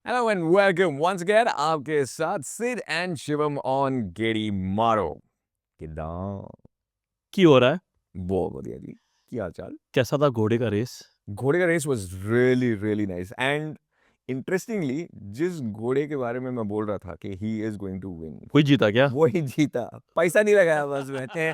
Hello and welcome once again आपके साथ Sid and Shivam on गेड़ी मारो किदा की हो रहा है? बहुत बढ़िया जी क्या हाल चाल कैसा था घोड़े का रेस? घोड़े का race was really nice and interestingly जिस घोड़े के बारे में मैं बोल रहा था कि he is going to win कोई जीता क्या? वो ही जीता पैसा नहीं लगाया बस मैंने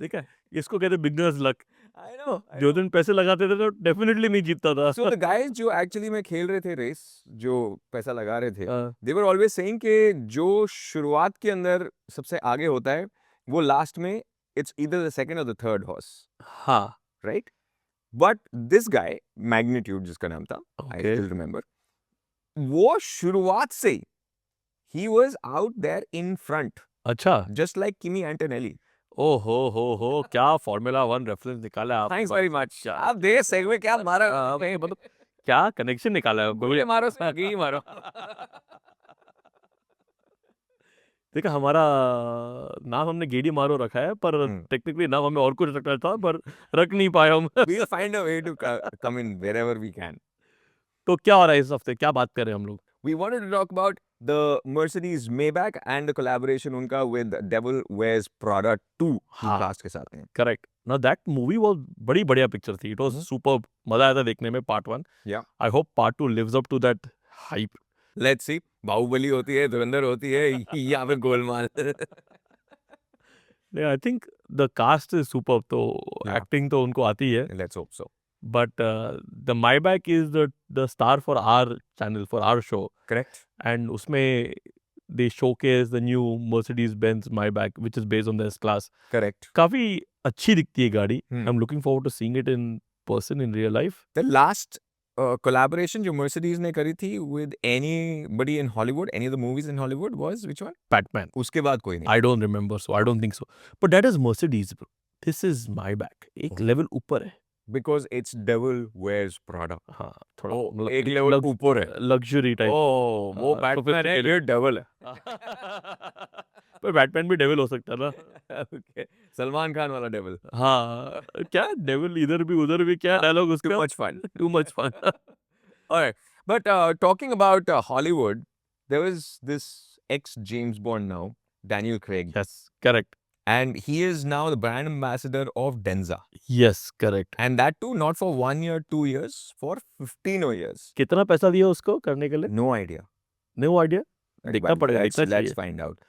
देखा, इसको कहते बिगनर्स लक। आई नो जो दिन पैसे लगाते थे तो डेफिनेटली नहीं जीतता था। सो द गाइस जो एक्चुअली में खेल रहे थे रेस जो पैसा लगा रहे थे हाँ, दे वर ऑलवेज सेइंग कि जो शुरुआत के अंदर सबसे आगे होता है वो लास्ट में इट्स ईदर द सेकंड और द थर्ड हॉर्स हाँ, right but this guy magnitude जिसका नाम था आई ओके। स्टिल रिमेंबर वो शुरुआत से ही was out there in front अच्छा, जस्ट लाइक किमी एंटोनेली ओ हो, क्या फॉर्मूला वन रेफरेंस निकाला है थैंक्स आपने। वेरी मच क्या आप दे सेगवे क्या मारा मतलब क्या कनेक्शन निकाला है गोले मारो सही मारो देखा, हमारा नाम हमने गेड़ी मारो रखा है, पर टेक्निकली नाम हमें और कुछ रखना था, पर रख नहीं पाए हम। we'll find a way to come in wherever we can. तो क्या हो रहा है इस हफ्ते? क्या बात कर रहे हैं हम लोग? We wanted to talk about the Mercedes Maybach and the collaboration उनका with Devil Wears Prada 2 की हाँ, कास्ट के साथ में. करेक्ट ना। दैट मूवी वाज बड़ी बढ़िया पिक्चर थी। It was superb. मजा आया था देखने में part 1। Yeah. I hope part 2 lives up to that hype. Let's see. Baahubali होती है, धुरंधर होती है, यहाँ पे Golmaal. I think the cast is superb, तो Yeah. एक्टिंग तो उनको आती है। Let's hope so. But the Maybach is the star for our channel, for our show. Correct. And उसमें they showcase the new Mercedes Benz Maybach which is based on the S class. Correct. काफी अच्छी दिखती है गाड़ी। I Hmm. Am looking forward to seeing it in person in real life. The last collaboration जो Mercedes ने करी थी with anybody in Hollywood, any of the movies in Hollywood was which one? Batman. उसके बाद कोई नहीं. I don't remember, so I don't think so. But that is Mercedes, bro. This is Maybach. एक Oh. Level ऊपर है। Because it's Devil Wears Prada. हाँ, थोड़ा Oh, एक लेवल ऊपर है. Luxury type. ओह वो बैटमैन है ये डेविल है पर बैटमैन भी डेविल हो सकता है ना। ओके सलमान खान वाला डेविल हाँ, क्या डेविल इधर भी उधर भी, क्या डायलॉग उसका? too much fun too much fun. alright but talking about Hollywood there was this ex James Bond now Daniel Craig yes, correct. and he is now the brand ambassador of Denza yes, correct. and that too not for 1 year 2 years for 15 years कितना पैसा दिया उसको करने के लिए? no idea no idea. देखना But पड़ेगा, let's देखना चाहिए। find out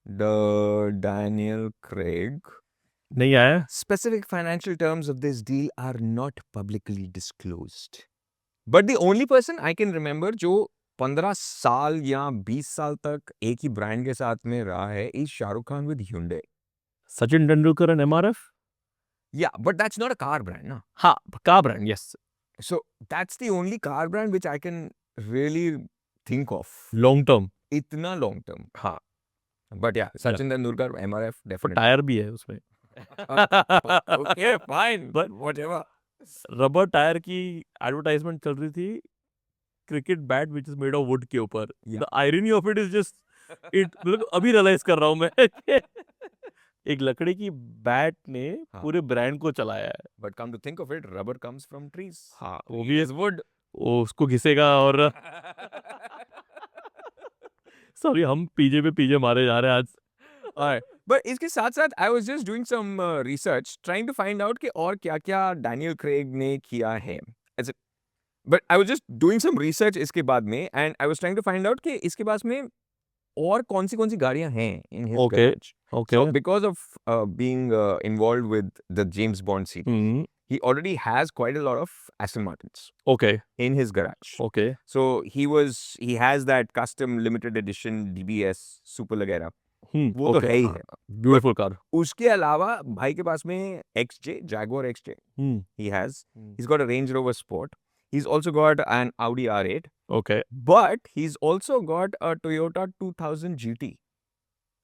the Daniel Craig नहीं आया? Specific financial terms of this deal are not publicly disclosed. But the only person I can remember जो 15 साल या 20 साल तक एक ही ब्रांड के साथ में रहा है is Shahrukh Khan with Hyundai. Sachin Tendulkar and MRF. Yeah, but that's not a car brand, ना. हाँ, car brand, yes. So that's the only car brand which I can really think of. Long term. इतना long term. हाँ, But yeah, Sachin Tendulkar, MRF, पर definitely. Tyre भी है उसमें। Okay, fine. But Whatever. Rubber tyre की advertisement चल रही थी, cricket bat which is made of would के ऊपर। Yeah. The irony of it is just it, मतलब अभी रियलाइज कर रहा हूं मैं कि एक लकड़ी की बैट ने हाँ. पूरे ब्रांड को चलाया है। But come to think of it, rubber comes from trees. हाँ, वो भी Is wood. वो उसको घिसेगा और सॉरी, हम पीजे पे पीजे मारे जा रहे हैं आज। Alright. But इसके साथ साथ I was just doing some research trying to find out कि और क्या-क्या Daniel Craig ने किया है. As a, but I was just doing some research इसके बाद में and I was trying to find out कि इसके पास में और कौन सी गाड़ियां हैं in his Okay. garage. Okay. So because of being involved with the James Bond series, he already has quite a lot of Aston Martins okay, in his garage. Okay. So he has that custom limited edition DBS Super वगैरह. वो तो है ही है. Beautiful car. उसके अलावा भाई के पास में XJ Jaguar XJ he has. He's got a Range Rover Sport. He's also got an Audi R8. Okay, But he's also got a Toyota 2000 GT.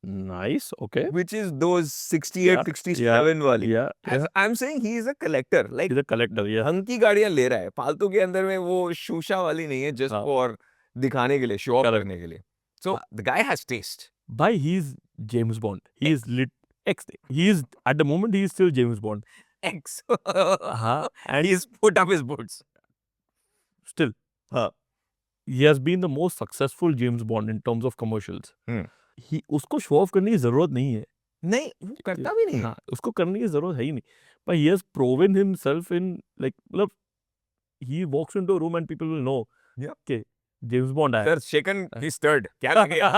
Nice. Okay, Which is those 68, Yeah, 67 वाली. या As I'm saying he is a collector. Like is a collector, या ढंग की गाड़ियां ले रहा है. फालतू के अंदर में वो शूशा वाली नहीं है just हाँ. for दिखाने के लिए, show off Correct. करने के लिए. So the guy has taste. भाई, he is James Bond. He is lit X, he is at the moment he is still James Bond. X. हाँ, and He's put up his boots. Still हाँ. he has been the most successful James Bond in terms of commercials. He उसको show off करने की जरूरत नहीं है. नहीं वो करता भी नहीं. हाँ, उसको करने की जरूरत है ही नहीं. But he has proven himself in like मतलब he walks into a room and people will know. Yeah. कि James Bond है. Sir, shaken his third. क्या कर गया?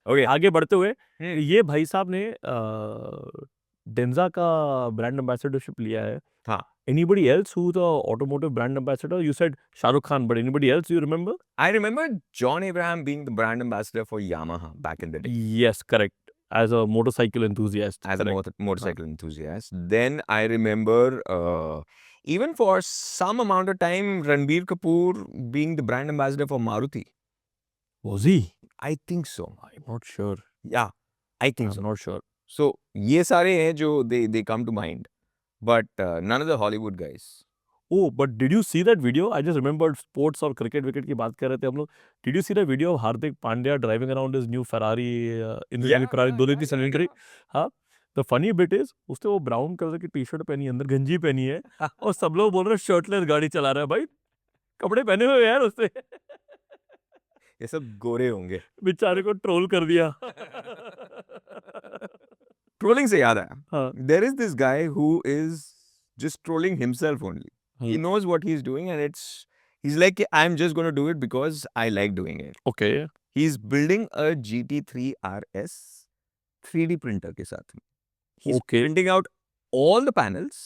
ओके, आगे बढ़ते हुए हम्म. ये भाई साहब ने डेंजा का ब्रांड एम्बेसडरशिप लिया है. हाँ. Anybody else who's the automotive brand ambassador? You said Shah Rukh Khan, but anybody else you remember? I remember John Abraham being the brand ambassador for Yamaha back in the day. Yes, correct. As a motorcycle enthusiast. As a correct. motorcycle enthusiast. Then I remember even for some amount of time Ranbir Kapoor being the brand ambassador for Maruti. Was he? I think so. I'm not sure. Yeah, I think I'm so. not sure. So ये सारे हैं जो they come to mind, but none of the Hollywood guys. Oh, but did you see that video? I just remembered sports और cricket wicket की बात कर रहे थे हम लोग. Did you see that video of Hardik Pandya driving around his new Ferrari? Ferrari 2 की cylindric. हाँ. The funny bit is उसने वो ब्राउन कलर की टी शर्ट पहनी है, अंदर गंजी पहनी है और सब लोग बोल रहे हैं शर्टलेस गाड़ी चला रहा है. भाई कपड़े पहने हुए यार उसने. ये सब गोरे होंगे. बेचारे को ट्रोल कर दिया. Trolling से याद आया. हाँ. There is this guy who is just trolling himself only. He knows what he's doing and he's like I'm just going to do it because I like doing it. Okay. He's building a GT3 RS 3D printer के साथ में. He's Okay. printing out all the panels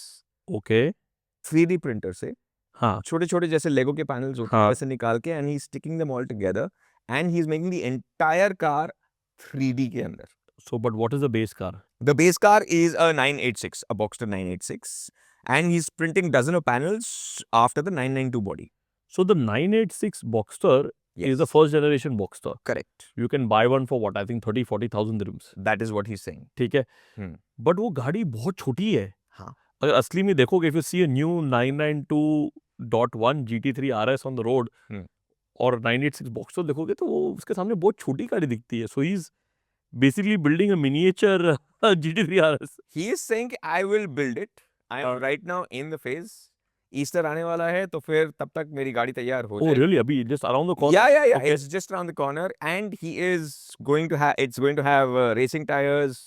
Okay. 3D printer से. हाँ. छोटे छोटे जैसे लेगो के panels होते हैं हाँ. वैसे निकाल के and he's sticking them all together and he's making the entire car 3D के अंदर. So, but what is the base car? The base car is a 986, a Boxster 986, and he's printing dozen of panels after the 992 body. So the 986 Boxster is the first generation Boxster. Correct. You can buy one for what? I think 30-40,000 dirhams. That is what he's saying. ठीक है. But वो गाड़ी बहुत छोटी है. हाँ. अगर असली में देखोगे, if you see a new 992.1 GT3 RS on the road और 986 Boxster देखोगे तो वो उसके सामने बहुत छोटी गाड़ी दिखती है. So he's basically building a miniature GT3 RS. He is saying I will build it. I am right now in the phase. Easter आने वाला है तो फिर तब तक मेरी गाड़ी तैयार हो जाएगी. Oh really? अभी just around the corner? Yeah. Okay. It's just around the corner and he is going to have it's going to have racing tires,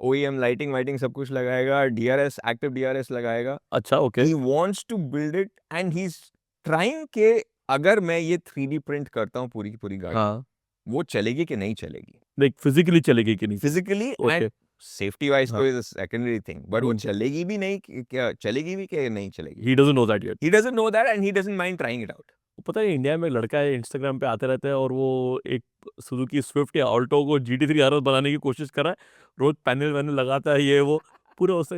OEM lighting सब कुछ लगाएगा, DRS active DRS लगाएगा. अच्छा, okay. He wants to build it and he's trying के अगर मैं ये 3D print करता हूँ पूरी की पूरी गाड़ी, हाँ. वो चलेगी कि नहीं चलेगी. Like physically चलेगी कि नहीं? Physically Okay. and safety wise हाँ. तो is a secondary thing. But वो चलेगी भी नहीं क्या चलेगी भी कि नहीं चलेगी. He doesn't know that yet. He doesn't know that and he doesn't mind trying it out. पता है इंडिया में लड़का है इंस्टाग्राम पे आते रहते हैं और वो एक सुजुकी स्विफ्ट या ऑल्टो को GT3 RS बनाने की कोशिश कर रहा है. रोज पैनल वैनल लगाता है ये वो पूरा उसे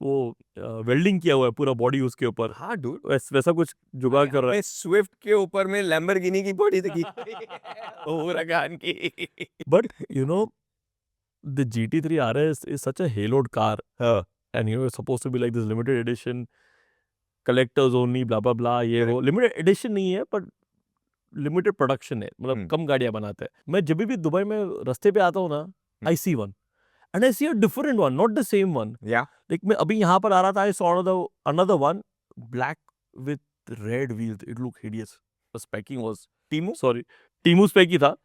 वो वेल्डिंग किया हुआ है पूरा बॉडी उसके ऊपर. हाँ dude. वैसा कुछ जुगाड़ कर रहा है. स्विफ्ट के ऊपर में लैम्बोर्गिनी की बॉडी देखी. हुराकान की. But you know the GT3 RS is such a haloed car. And you know it's supposed to be like this limited edition, collectors only, blah blah blah. ये वो limited edition नहीं है but limited production है. मतलब कम गाड़ियाँ बनाते हैं. मैं जब भी दुबई में रास्ते पे आता हूँ ना, I see one. And I see a different one, not the same one. Yeah. Like मैं अभी यहाँ पर आ रहा था, I saw another one, black with red wheels. It looked hideous. The specking was Timu. Sorry, Timu spec था.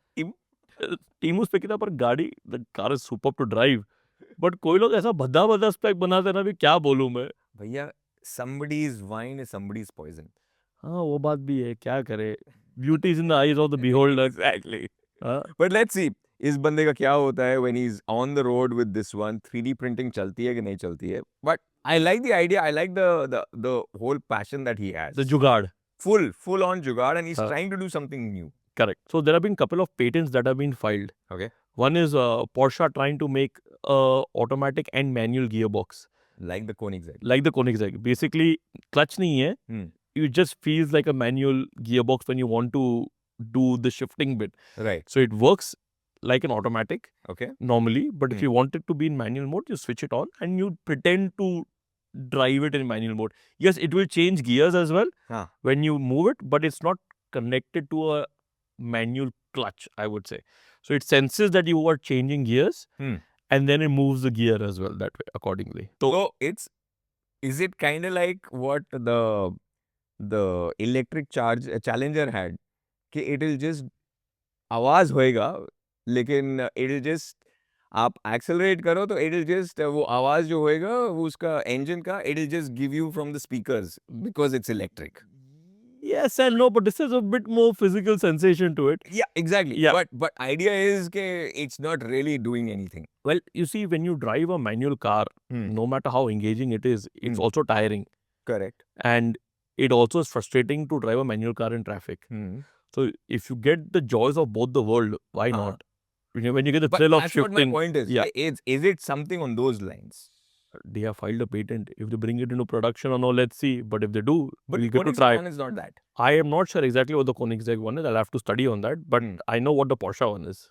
Timu spec था पर गाड़ी, the car is superb to drive. But कोई लोग ऐसा भद्दा spec बनाते हैं ना, भी क्या बोलूँ मैं. भैया, somebody's wine is somebody's poison. हाँ वो बात भी है, क्या करे. Beauty is in the eyes of the beholder. Exactly. But let's see. इस बंदे का क्या होता है when he's on the road with this one. 3D printing चलती है कि नहीं चलती है. But I like the idea. I like the whole passion that he has. The jugaad. Full on jugaad, and he's trying to do something new. Correct. So there have been a couple of patents that have been filed. Okay. One is Porsche trying to make a automatic and manual gearbox. Like the Koenigsegg. Like the Koenigsegg. Basically, clutch नहीं है. It just feels like a manual gearbox when you want to do the shifting bit. Right. So it works like an automatic. Okay. Normally, but if you want it to be in manual mode, you switch it on and you pretend to drive it in manual mode. Yes, it will change gears as well when you move it, but it's not connected to a manual clutch, I would say. So it senses that you are changing gears and then it moves the gear as well that way accordingly. So is it kind of like what the the electric charge Challenger had, कि it will just आवाज होएगा, लेकिन it will just आप accelerate करो तो it will just वो आवाज जो होएगा वो उसका engine का it will just give you from the speakers because it's electric. Yes and no, but this is a bit more physical sensation to it. Yeah, exactly. Yeah. But idea is that it's not really doing anything. Well, you see, when you drive a manual car, no matter how engaging it is, it's also tiring. Correct. And it also is frustrating to drive a manual car in traffic. So if you get the joys of both the world, why not? When you get the But thrill of that's what shifting. my point is. Yeah. Is it something on those lines? They have filed a patent. If they bring it into production or no, let's see. But if they do, But we'll get to Koenigsegg try. one is not that. I am not sure exactly what the Koenigsegg one is. I'll have to study on that. But I know what the Porsche one is.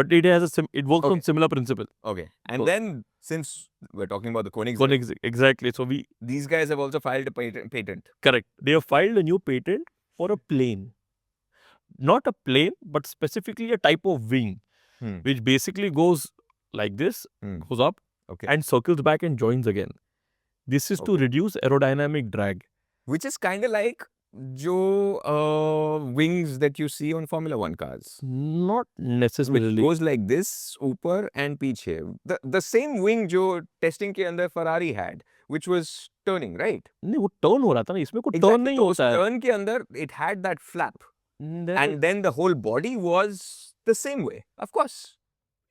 But it has it works on similar principle. Okay. And So- then since we're talking about the Koenigsegg, Koenigsegg, exactly. So these guys have also filed a patent. correct. They have filed a new patent for a plane. Not a plane, but specifically a type of wing, which basically goes like this, goes up, Okay. and circles back and joins again. This is to Okay. reduce aerodynamic drag. Which is kind of like wings that you see on Formula 1 cars. Not Which necessarily. goes like this, ऊपर and पीछे. The same wing जो testing के अंदर Ferrari had, which was turning, right? नहीं वो turn हो रहा था ना इसमें कोई Exactly. टर्न नहीं तो उस होता है. turn के अंदर it had that flap. Then- And then the whole body was the same way. Of course.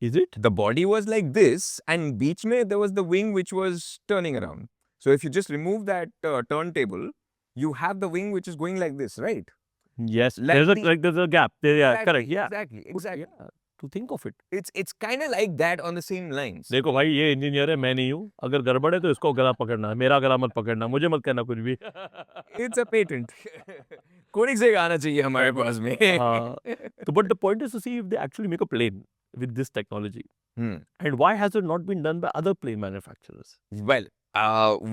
is it? The body was like this, and beach mein there was the wing which was turning around. So if you just remove that turntable, you have the wing which is going like this, right? Yes. Like There's a gap. There, yeah, Exactly, correct. Yeah. Exactly. Yeah, to think of it. It's kind of like that on the same lines. देखो भाई ये engineer है मैं नहीं हूँ अगर गड़बड़ है तो इसको गला पकड़ना है मेरा गला मत पकड़ना मुझे मत कहना कुछ भी It's a patent. Koenigsegg आना चाहिए हमारे पास में. हाँ तो but the point is to see if they actually make a plane with this technology Hmm. and why has it not been done by other plane manufacturers. Well,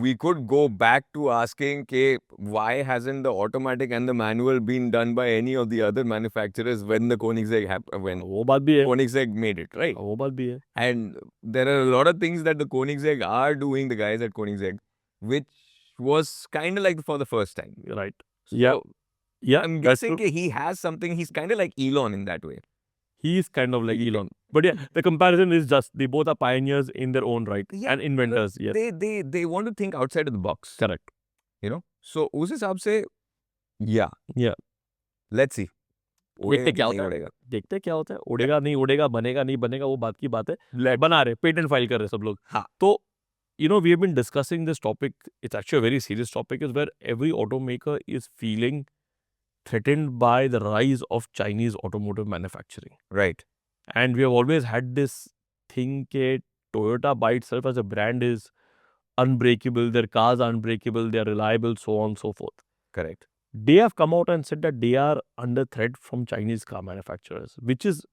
we could go back to asking why hasn't the automatic and the manual been done by any of the other manufacturers when the Koenigsegg when वो बात भी है Koenigsegg made it, right? वो बात भी है And there are a lot of things that the Koenigsegg are doing, the guys at Koenigsegg, which was kind of like for the first time. right. So, Yeah, I'm that's guessing true. he has something. He's kind of like Elon in that way. He is kind of like Elon. But yeah, the comparison is just they both are pioneers in their own right Yeah, and inventors. Yes, They want to think outside of the box. correct. You know. So उस हिसाब से yeah. Let's see. देखते क्या होता है उड़ेगा. देखते क्या होता है उड़ेगा नहीं उड़ेगा बनेगा नहीं बनेगा वो बात की बात है बना रहे पेटेंट फाइल कर रहे सब लोग हाँ. तो we have been discussing this topic. It's actually a very serious topic is where every automaker is feeling threatened by the rise of Chinese automotive manufacturing. Right. And we have always had this thing that Toyota by itself as a brand is unbreakable, their cars are unbreakable, they are reliable, so on and so forth. Correct. They have come out and said that they are under threat from Chinese car manufacturers, which is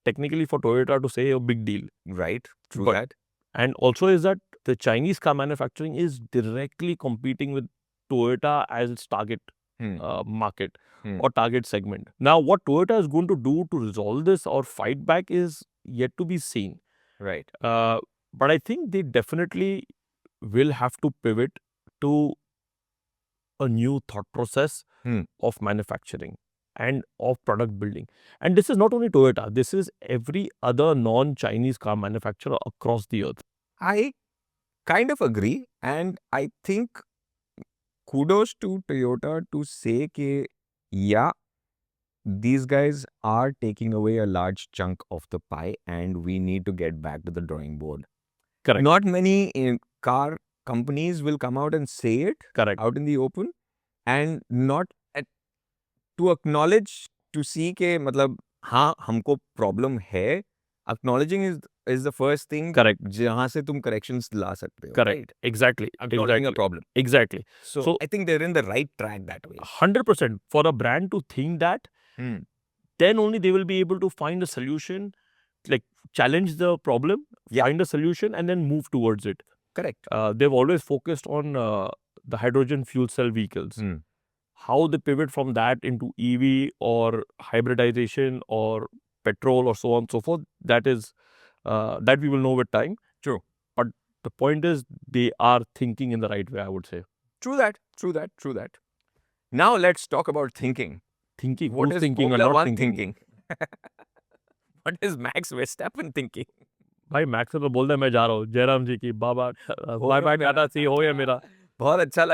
technically for Toyota to say a big deal. Right. True But- that. And also is that the Chinese car manufacturing is directly competing with Toyota as its target market or target segment. Now, what Toyota is going to do to resolve this or fight back is yet to be seen. Right. But I think they definitely will have to pivot to a new thought process of manufacturing and of product building. And this is not only Toyota, this is every other non-Chinese car manufacturer across the earth. I kind of agree, and I think kudos to Toyota to say that yeah, these guys are taking away a large chunk of the pie, and we need to get back to the drawing board. Correct. Not many car companies will come out and say it Correct. out in the open, and not to acknowledge to see के मतलब हाँ हमको problem है. Acknowledging is the first thing. Correct. जहाँ से तुम corrections ला सकते हो. Correct. Right? Exactly. Acknowledging a Exactly. problem. Exactly. So I think they're in the right track that way. 100% for a brand to think that, then only they will be able to find a solution, like challenge the problem, find a solution, and then move towards it. Correct. They've always focused on the hydrogen fuel cell vehicles. How they pivot from that into EV or hybridization or petrol or so on and so forth, that is that we will know with time. True. But the point is they are thinking in the right way, I would say. True that. True that. True that. Now let's talk about thinking. Thinking, What who's is thinking or Formula not One thinking? What is Max Verstappen thinking? भाई max तो बोलता है मैं जा रहा हूँ जयराम जी की बाबा हो बाय गया बाय मेरा। टाटा सी हो गया मेरा बहुत अच्छा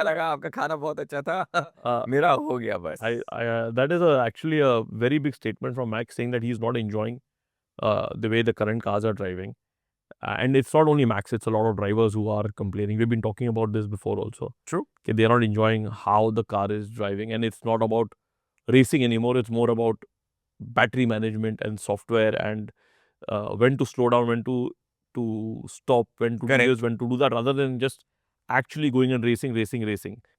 लगा आपका खाना बहुत अच्छा था। uh, मेरा हो गया बस। that is actually a very big statement from Max saying that he's not enjoying the way the current cars are driving. And it's not only Max, it's a lot of drivers who are complaining. We've been talking about this before also. True. Okay, they're not enjoying how the car is driving. And it's not about racing anymore. It's more about battery management and software and when to slow down, when to stop, when to do Correct. this, when to do that, rather than just actually going and racing.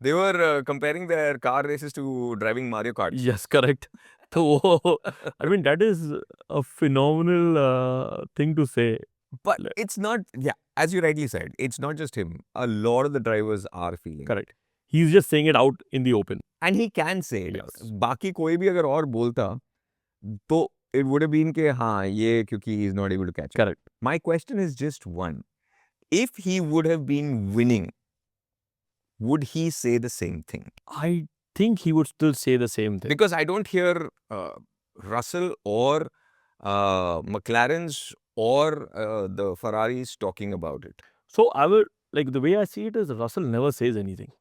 They were comparing their car races to driving Mario Kart. Yes, correct. So, I mean, that is a phenomenal thing to say. But Le- it's not, yeah, as you rightly said, it's not just him. A lot of the drivers are feeling. Correct. He's just saying it out in the open. And he can say it. Yes. बाकी कोई भी अगर और बोलता तो it would have been कि हाँ ये क्योंकि he is not able to catch up. Correct. My question is just one. If he would have been winning, would he say the same thing? I think he would still say the same thing. Because I don't hear Russell or McLaren's or the Ferraris talking about it. So I would like the way I see it is Russell never says anything.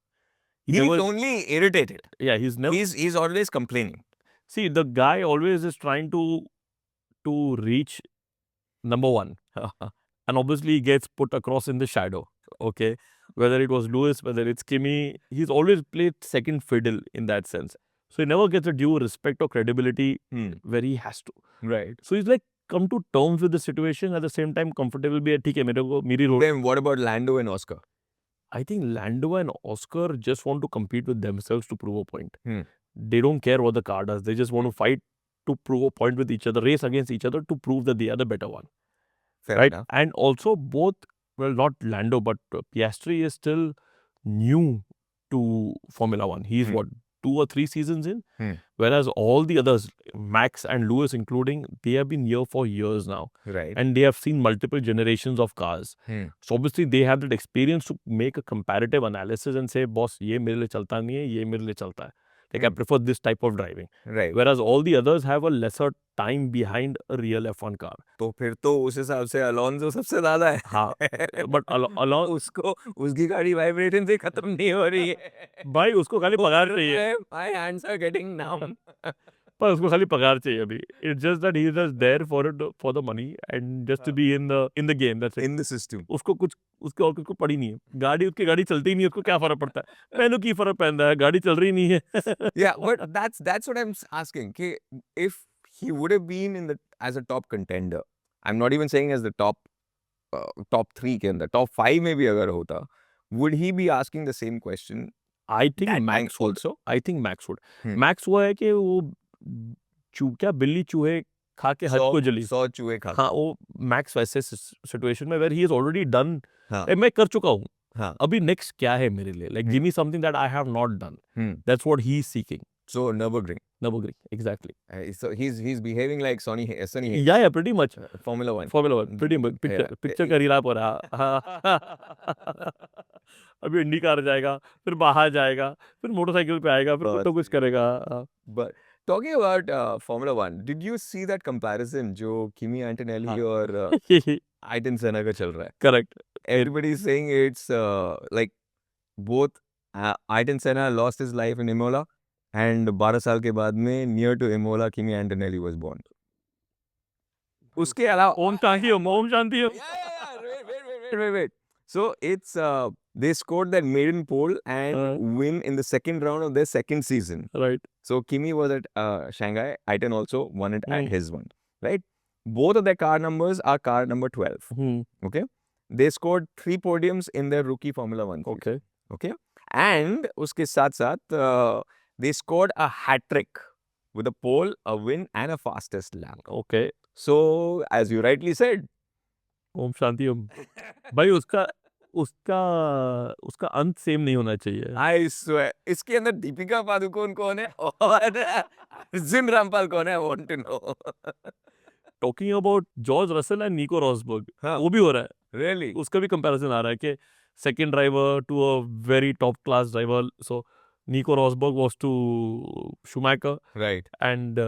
He's never, only irritated. yeah, he's never. He's always complaining. See, the guy always is trying to reach number one, and obviously he gets put across in the shadow. Okay, whether it was Lewis, whether it's Kimi, he's always played second fiddle in that sense. So he never gets a due respect or credibility where he has to. Right. So he's like come to terms with the situation at the same time comfortable be ठीक है मेरे को मेरी road. Then what about Lando and Oscar? I think Lando and Oscar just want to compete with themselves to prove a point. Hmm. They don't care what the car does. They just want to fight to prove a point with each other, race against each other to prove that they are the better one. Fair Right? enough. And also both, well, not Lando, but Piastri is still new to Formula One. He's what, 2 or 3 seasons in? Whereas all the others, Max and Lewis including, they have been here for years now. Right. And they have seen multiple generations of cars. So obviously they have that experience to make a comparative analysis and say, boss, ये मेरे लिए चलता नहीं है, ये मेरे लिए चलता है. Like I prefer this type of driving. Right. Whereas all the others have a lesser time behind a real F1 car. तो फिर तो उस हिसाब से अलोन्सो सबसे ज्यादा है. हाँ, but Alonso उसको उसकी गाड़ी वाइब्रेशन से खत्म नहीं हो रही है. भाई उसको खाली पगार चाहिए. My hands are getting numb. पर उसको खाली पगार चाहिए अभी. It's just that he is just there for it for the money and just to be in the game. That's it. In the system. उसको कुछ उसके और कुछ को पड़ी नहीं है. गाड़ी उसकी गाड़ी चलती नहीं है, उसको क्या फर्क पड़ता है? मैंने की फर्क पैंदा है, गाड़ी चल रही नहीं है. Yeah, but that's what I'm asking. कि if he would have been in the as a top contender, I'm not even saying as the top 3 के अंदर, top 5 में भी अगर होता, would he be asking the same question? I think That Max time would. also? I think Max would. Hmm. Max वो है कि वो क्या बिल्ली चूहे खा के हद को जली. 100 चूहे खा. हाँ, वो Max वैसे सिचुएशन में where he has already done. हाँ. मैं कर चुका हूँ. हाँ. अभी नेक्स्ट क्या है मेरे लिए? Like give me something that I have not done. That's what he's seeking. So Nürburgring. Nürburgring, exactly. So he's behaving like Sonny Hayes. Yeah, pretty much. Formula 1. Formula 1, pretty much. Picture का रीला हो रहा. अभी इंडी car जाएगा, फिर बाहर जाएगा, फिर motorcycle पे आएगा, फिर कुछ तो कुछ करेगा. But talking about Formula 1, did you see that comparison जो Kimi Antonelli और Ayrton Senna का चल रहा है? Correct. Everybody is saying it's like both Ayrton Senna lost his life in Imola and 12 साल के बाद में near to Imola Kimi Antonelli was born. उसके अलावा Om Shanti Om, Om Shanti Om. Wait. So it's they scored that maiden pole and win in the second round of their second season. Right. So Kimi was at Shanghai. Ayrton also won it at his one. Right. Both of their car numbers are car number 12. Okay. They scored 3 podiums in their rookie Formula 1 season. Okay. And uske साथ they scored a hat trick with a pole, a win, and a fastest lap. Okay. So as you rightly said, Om Shanti Om. भाई उसका अंत same नहीं होना चाहिए. I swear, इसके अंदर दीपिका पादुकोण कौन है और अर्जुन रामपाल कौन है? I want to know. Talking about George Russell and Nico Rosberg, हाँ. वो भी हो रहा है. Really? उसका भी कंपैरिजन आ रहा है कि second driver to a very top class driver. So Nico Rosberg was to Schumacher Right. and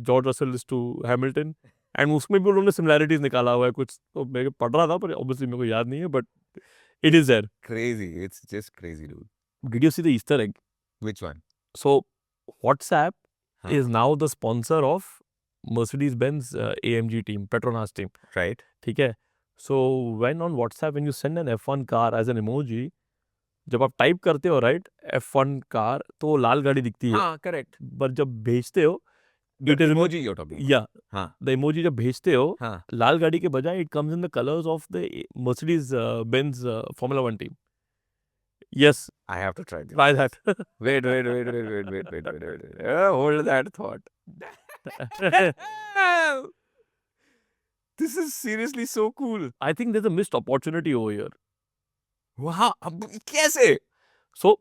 George Russell is to Hamilton. And उसमें भी उन्होंने similarities निकाला हुआ है कुछ, तो मैं पढ़ रहा था पर obviously मेरे को याद नहीं है, but it is there. Crazy. It's just crazy, dude. Did you see the Easter egg? Which one? So WhatsApp Huh. is now the sponsor of Mercedes-Benz AMG team, Petronas team. Right. ठीक है? So when on WhatsApp when you send an F1 car as an emoji, जब आप type करते हो right F1 car तो वो लाल गाड़ी दिखती है, हाँ, correct. पर जब भेजते हो The it is emoji you're talking about. या हाँ. द इमोजी जब भेजते हो हाँ. लाल गाड़ी के बजाय it comes in the colours of the Mercedes Benz Formula 1 team. Yes, I have to try this. try that. Wait. Hold that thought. This is seriously so cool. I think there's a missed opportunity over here. Wow. अब कैसे? So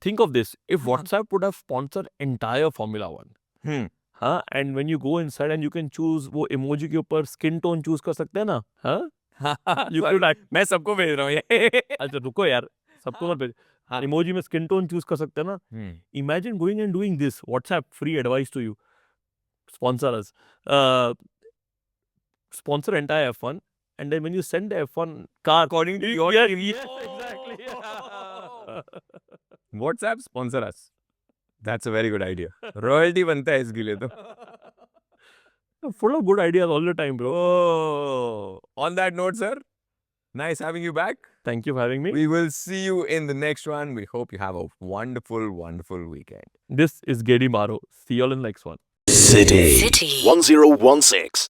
think of this, if हाँ. WhatsApp would have sponsored entire Formula 1, Hmm. हाँ, and when you go inside and you can choose वो emoji के ऊपर skin tone choose कर सकते हैं ना, हाँ, you could act, मैं सबको भेज रहा हूँ ये. अच्छा रुको यार, सबको मत भेज, हाँ. emoji में skin tone choose कर सकते हैं ना. Hmm. Imagine going and doing this. WhatsApp, free advice to you. Sponsor us. Sponsor entire F1, and then when you send the F1 car, According to your yes, team. yes, exactly. WhatsApp sponsor us. That's a very good idea. Royalty बनता है इसके लिए तो. Full of good ideas all the time, bro. Oh. On that note, sir, nice having you back. Thank you for having me. We will see you in the next one. We hope you have a wonderful, wonderful weekend. This is Gedi Maro. See you all in the next one. City 1016.